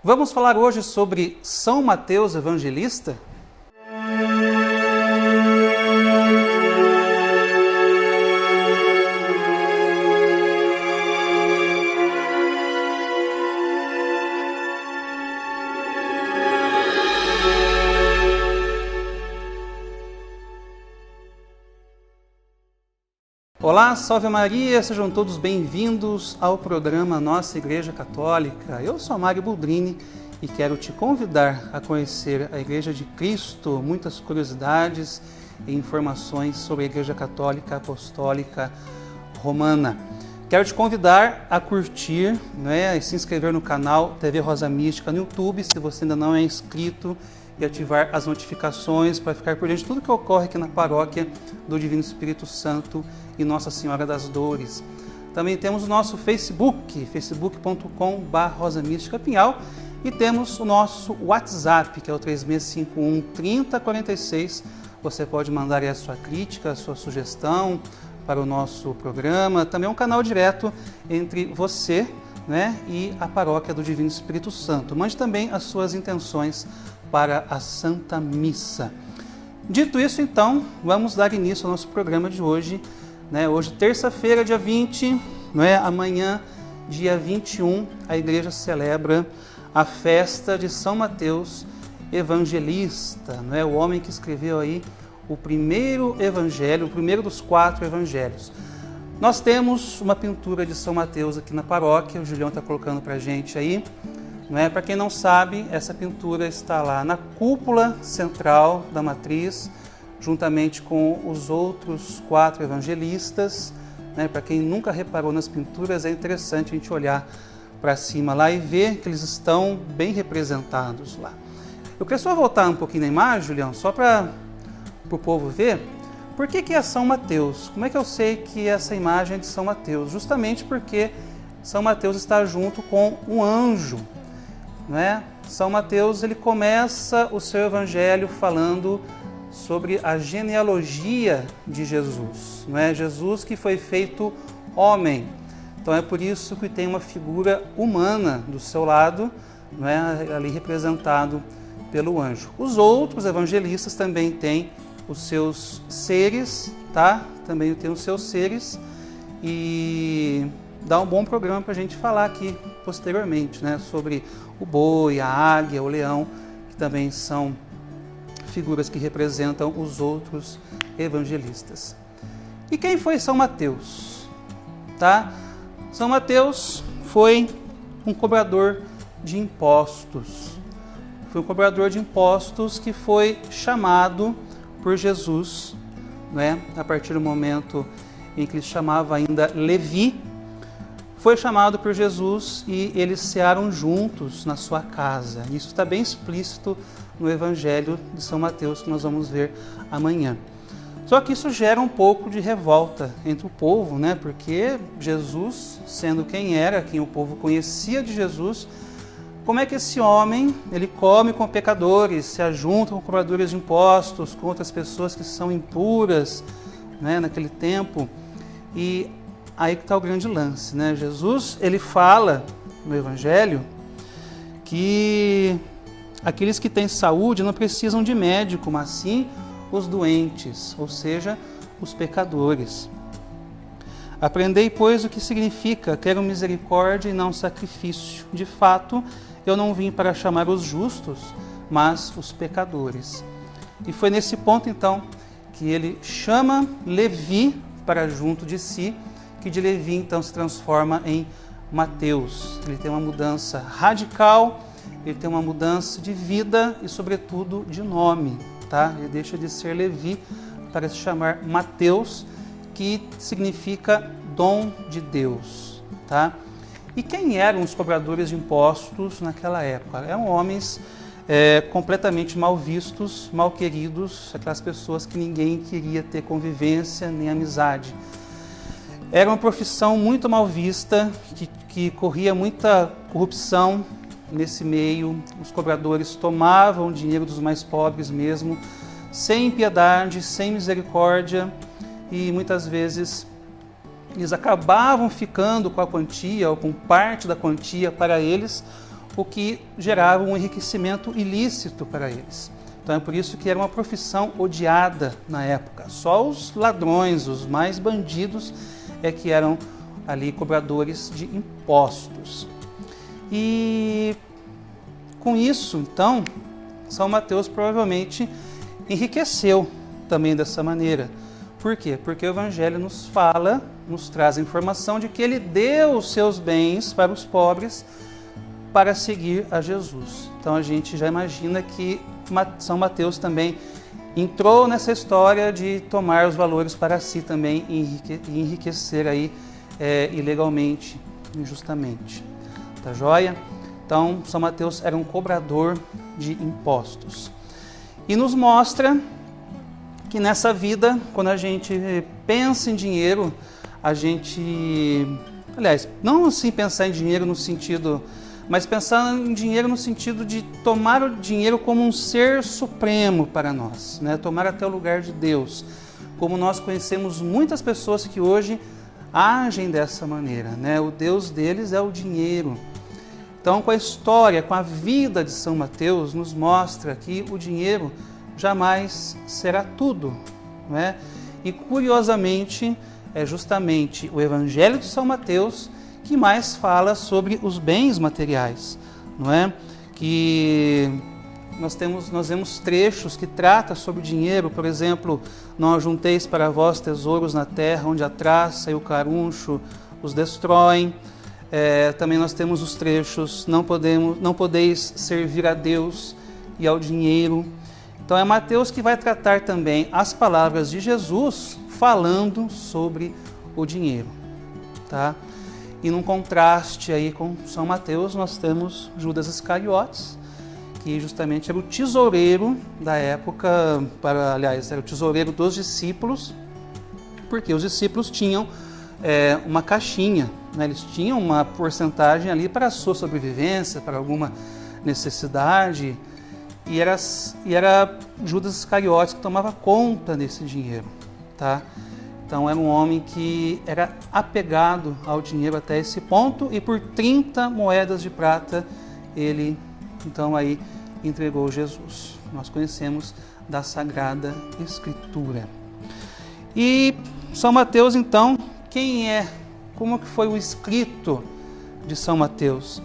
Vamos falar hoje sobre São Mateus Evangelista? Olá, salve Maria, sejam todos bem-vindos ao programa Nossa Igreja Católica. Eu sou Mário Boldrini e quero te convidar a conhecer a Igreja de Cristo, muitas curiosidades e informações sobre a Igreja Católica Apostólica Romana. Quero te convidar a curtir, e se inscrever no canal TV Rosa Mística no YouTube, se você ainda não é inscrito, e ativar as notificações para ficar por dentro de tudo que ocorre aqui na paróquia do Divino Espírito Santo e Nossa Senhora das Dores. Também temos o nosso Facebook, facebook.com/Rosa Mística Pinhal, e temos o nosso WhatsApp, que é o 3651 3046. Você pode mandar aí a sua crítica, a sua sugestão para o nosso programa. Também é um canal direto entre você, e a paróquia do Divino Espírito Santo. Mande também as suas intenções para a Santa Missa. Dito isso, então, vamos dar início ao nosso programa de hoje. Hoje, terça-feira, dia 20, amanhã, dia 21, a Igreja celebra a festa de São Mateus Evangelista, o homem que escreveu aí o primeiro evangelho, o primeiro dos 4 evangelhos. Nós temos uma pintura de São Mateus aqui na paróquia, o Julião está colocando para a gente aí. Para quem não sabe, essa pintura está lá na cúpula central da matriz, juntamente com os outros 4 evangelistas. Para quem nunca reparou nas pinturas, é interessante a gente olhar para cima lá e ver que eles estão bem representados lá. Eu queria só voltar um pouquinho na imagem, Julião, só para o povo ver. Por que é São Mateus? Como é que eu sei que essa imagem é de São Mateus? Justamente porque São Mateus está junto com um anjo. São Mateus, ele começa o seu evangelho falando sobre a genealogia de Jesus, Jesus que foi feito homem. Então é por isso que tem uma figura humana do seu lado, ali representado pelo anjo. Os outros evangelistas também têm os seus seres, Também tem os seus seres, e dá um bom programa para a gente falar aqui posteriormente, sobre o boi, a águia, o leão, que também são figuras que representam os outros evangelistas. E quem foi São Mateus? São Mateus foi um cobrador de impostos. Foi um cobrador de impostos que foi chamado por Jesus, a partir do momento em que ele chamava ainda Levi. Foi chamado por Jesus e eles cearam juntos na sua casa. Isso está bem explícito no Evangelho de São Mateus, que nós vamos ver amanhã. Só que isso gera um pouco de revolta entre o povo, Porque Jesus, sendo quem era, quem o povo conhecia de Jesus, como é que esse homem, ele come com pecadores, se ajunta com cobradores de impostos, com outras pessoas que são impuras, naquele tempo? E aí que está o grande lance, Jesus, ele fala no Evangelho que aqueles que têm saúde não precisam de médico, mas sim os doentes, ou seja, os pecadores. Aprendei, pois, o que significa quero misericórdia e não sacrifício. De fato, eu não vim para chamar os justos, mas os pecadores. E foi nesse ponto, então, que ele chama Levi para junto de si, que de Levi, então, se transforma em Mateus. Ele tem uma mudança radical, ele tem uma mudança de vida e, sobretudo, de nome. Ele deixa de ser Levi para se chamar Mateus, que significa dom de Deus. E quem eram os cobradores de impostos naquela época? Eram homens completamente mal vistos, mal queridos, aquelas pessoas que ninguém queria ter convivência nem amizade. Era uma profissão muito mal vista, que corria muita corrupção nesse meio. Os cobradores tomavam o dinheiro dos mais pobres mesmo, sem piedade, sem misericórdia, e muitas vezes eles acabavam ficando com a quantia ou com parte da quantia para eles, o que gerava um enriquecimento ilícito para eles. Então é por isso que era uma profissão odiada na época. Só os ladrões, os mais bandidos, é que eram ali cobradores de impostos. E com isso, então, São Mateus provavelmente enriqueceu também dessa maneira. Por quê? Porque o Evangelho nos fala, nos traz a informação de que ele deu os seus bens para os pobres para seguir a Jesus. Então a gente já imagina que São Mateus também entrou nessa história de tomar os valores para si também e enriquecer aí ilegalmente, injustamente. Tá joia? Então São Mateus era um cobrador de impostos. E nos mostra que nessa vida, quando a gente pensa em dinheiro, a gente... Aliás, não assim pensar em dinheiro no sentido... Mas pensar em dinheiro no sentido de tomar o dinheiro como um ser supremo para nós, né? Tomar até o lugar de Deus. Como nós conhecemos muitas pessoas que hoje agem dessa maneira, né? O Deus deles é o dinheiro. Então, com a história, com a vida de São Mateus, nos mostra que o dinheiro jamais será tudo, não é? E curiosamente, é justamente o Evangelho de São Mateus que mais fala sobre os bens materiais, não é? Que nós vemos trechos que tratam sobre o dinheiro, por exemplo, não ajunteis para vós tesouros na terra, onde a traça e o caruncho os destroem. Também nós temos os trechos, não podeis servir a Deus e ao dinheiro. Então é Mateus que vai tratar também as palavras de Jesus falando sobre o dinheiro, tá? E num contraste aí com São Mateus, nós temos Judas Iscariotes, que justamente era o tesoureiro da época, aliás, era o tesoureiro dos discípulos, porque os discípulos tinham uma caixinha, né? Eles tinham uma porcentagem ali para a sua sobrevivência, para alguma necessidade, e era Judas Iscariotes que tomava conta desse dinheiro, tá? Então era um homem que era apegado ao dinheiro até esse ponto, e por 30 moedas de prata ele então aí entregou Jesus. Nós conhecemos da Sagrada Escritura. E São Mateus então, quem é? Como que foi o escrito de São Mateus?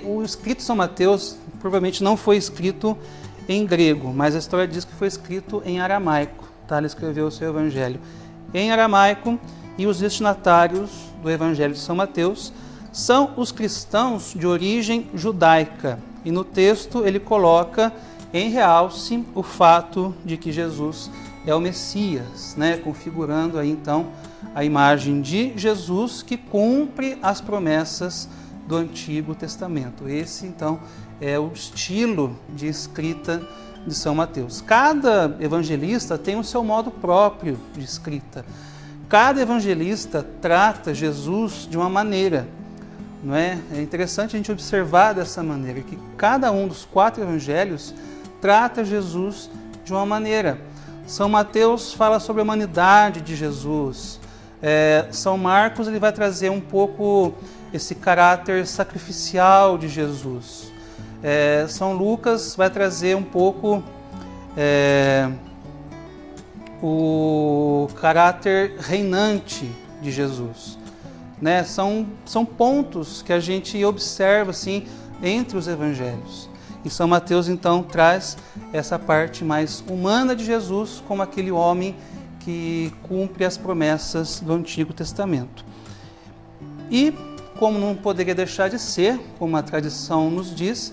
O escrito de São Mateus provavelmente não foi escrito em grego, mas a história diz que foi escrito em aramaico, tá? Ele escreveu o seu evangelho em aramaico, e os destinatários do evangelho de São Mateus são os cristãos de origem judaica. E no texto ele coloca em realce o fato de que Jesus é o Messias, né? Configurando aí então a imagem de Jesus que cumpre as promessas do Antigo Testamento. Esse então é o estilo de escrita de São Mateus. Cada evangelista tem o seu modo próprio de escrita. Cada evangelista trata Jesus de uma maneira, não é? É interessante a gente observar dessa maneira, que cada um dos 4 evangelhos trata Jesus de uma maneira. São Mateus fala sobre a humanidade de Jesus. São Marcos ele vai trazer um pouco esse caráter sacrificial de Jesus. São Lucas vai trazer um pouco o caráter reinante de Jesus, né? São pontos que a gente observa assim entre os evangelhos. E São Mateus então traz essa parte mais humana de Jesus como aquele homem que cumpre as promessas do Antigo Testamento. E como não poderia deixar de ser, como a tradição nos diz,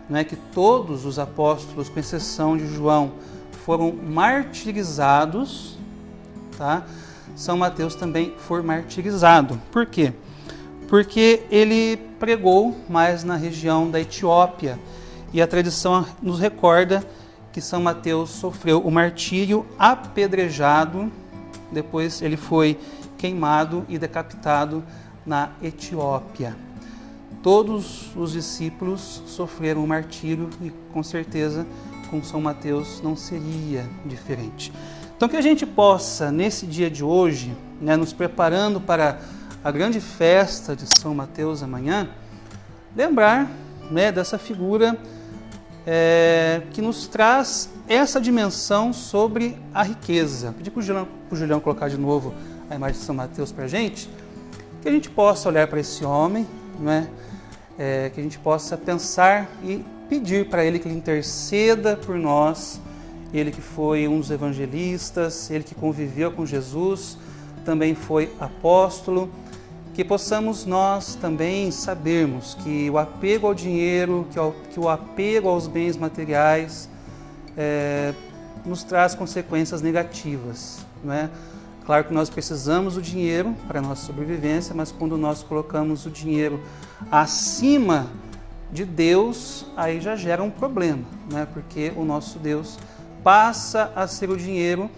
né, que todos os apóstolos, com exceção de João, foram martirizados, tá? São Mateus também foi martirizado. Por quê? Porque ele pregou mais na região da Etiópia, e a tradição nos recorda que São Mateus sofreu o martírio apedrejado, depois ele foi queimado e decapitado na Etiópia. Todos os discípulos sofreram o martírio e com certeza com São Mateus não seria diferente. Então que a gente possa, nesse dia de hoje, né, nos preparando para a grande festa de São Mateus amanhã, lembrar, né, dessa figura que nos traz essa dimensão sobre a riqueza. Pedi para o Julião colocar de novo a imagem de São Mateus para a gente, que a gente possa olhar para esse homem, né, que a gente possa pensar e pedir para ele que ele interceda por nós, ele que foi um dos evangelistas, ele que conviveu com Jesus, também foi apóstolo, que possamos nós também sabermos que o apego ao dinheiro, que o apego aos bens materiais nos traz consequências negativas, não é? Claro que nós precisamos do dinheiro para a nossa sobrevivência, mas quando nós colocamos o dinheiro acima de Deus, aí já gera um problema, né? Porque o nosso Deus passa a ser o dinheiro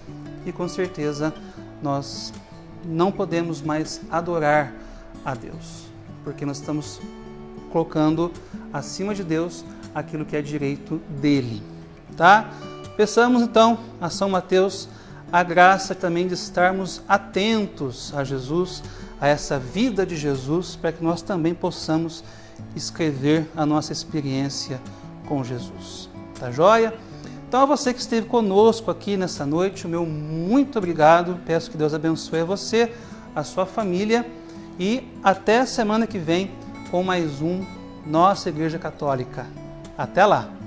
e com certeza nós não podemos mais adorar a Deus, porque nós estamos colocando acima de Deus aquilo que é direito dele, tá? Peçamos então a São Mateus a graça também de estarmos atentos a Jesus, a essa vida de Jesus, para que nós também possamos escrever a nossa experiência com Jesus. Tá joia? Então, a você que esteve conosco aqui nessa noite, o meu muito obrigado. Peço que Deus abençoe a você, a sua família e até semana que vem com mais um Nossa Igreja Católica. Até lá!